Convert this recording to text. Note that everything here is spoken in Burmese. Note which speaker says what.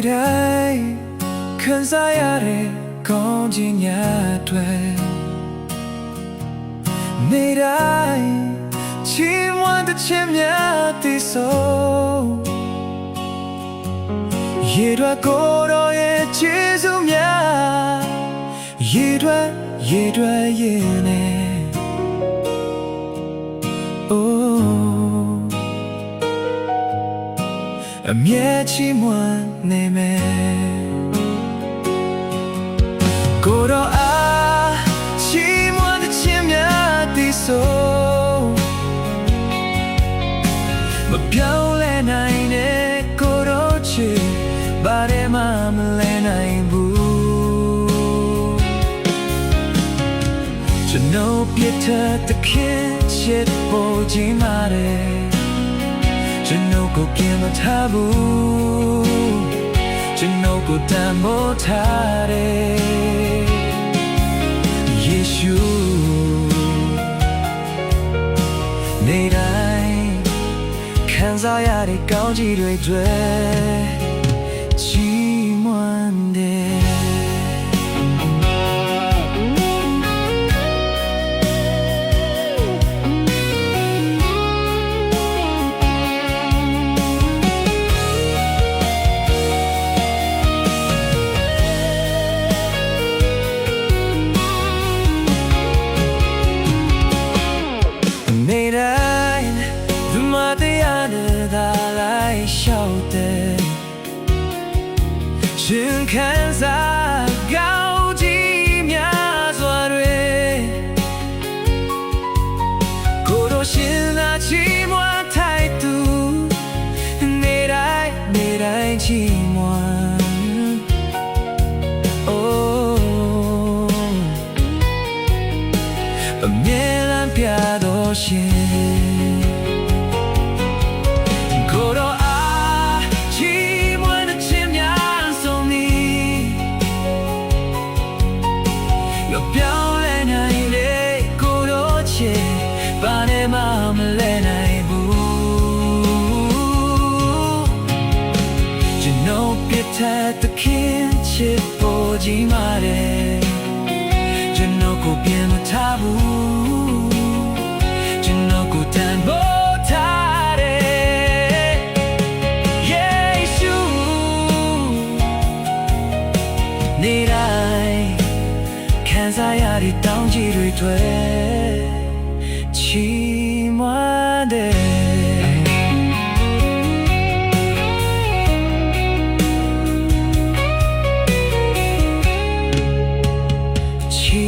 Speaker 1: တိုင်းခံစားရတဲ့ကောင်းခြင်းများတွေနေ့တိုင်းချီးမွမ်းတဲ့ခြင်းများတည်ဆုံးရေထွက်ကိုယ်တော်ရဲ့ကျေးဇူးများရေထွက်ရင်နဲ့ အမြဲချီးမွမ်းနေမယ်ကိုယ်တော်အားချီးမွမ်းတဲ့ခြင်းများတည်ဆုံးမပြောင်းလဲနိုင်တဲ့ကိုယ်တော်ချစ်ဘာမှမလဲနိုင်ဘူးကျွန်တော်ပြစ်တဲ့ခင်ချစ်ဖို့ကြီးမာတယ်ကျွန်တော်ကိုပြင်မထားဘူးကျွန်တော်ကိုတန်ဖိုးထားတယ်ယေရှုနေ့တိုင်းခံစားရတဲ့ကောင်းကြီးတွေချီးမွမ်းတယ်ရှင်ခံစားကောင်းကြီးများစွာတွေကိုယ်တော်ရှင်သာချီးမွမ်းထိုက်သူနေ့တိုင်းချီးမွမ်းအမြဲတမ်းပြတော်ရှင်ပြောင်းလဲနိုင်လေကိုယ်တော်ချစ်ဘာနဲ့မှမလဲနိုင်ဘူးကျွန်တော်ပြစ်တဲ့ခင်ချစ်ဖို့ကြီးမာတယ်ကျွန်တော်ကိုပြင်မထားဘူးကျွန်တော်ကိုတန်ဖိုးထားတယ်ယေရှုနေ့တိုင်းခံစားရတဲ့တောင်းကြီးတွေချီးမွမ်းတယ်ချီ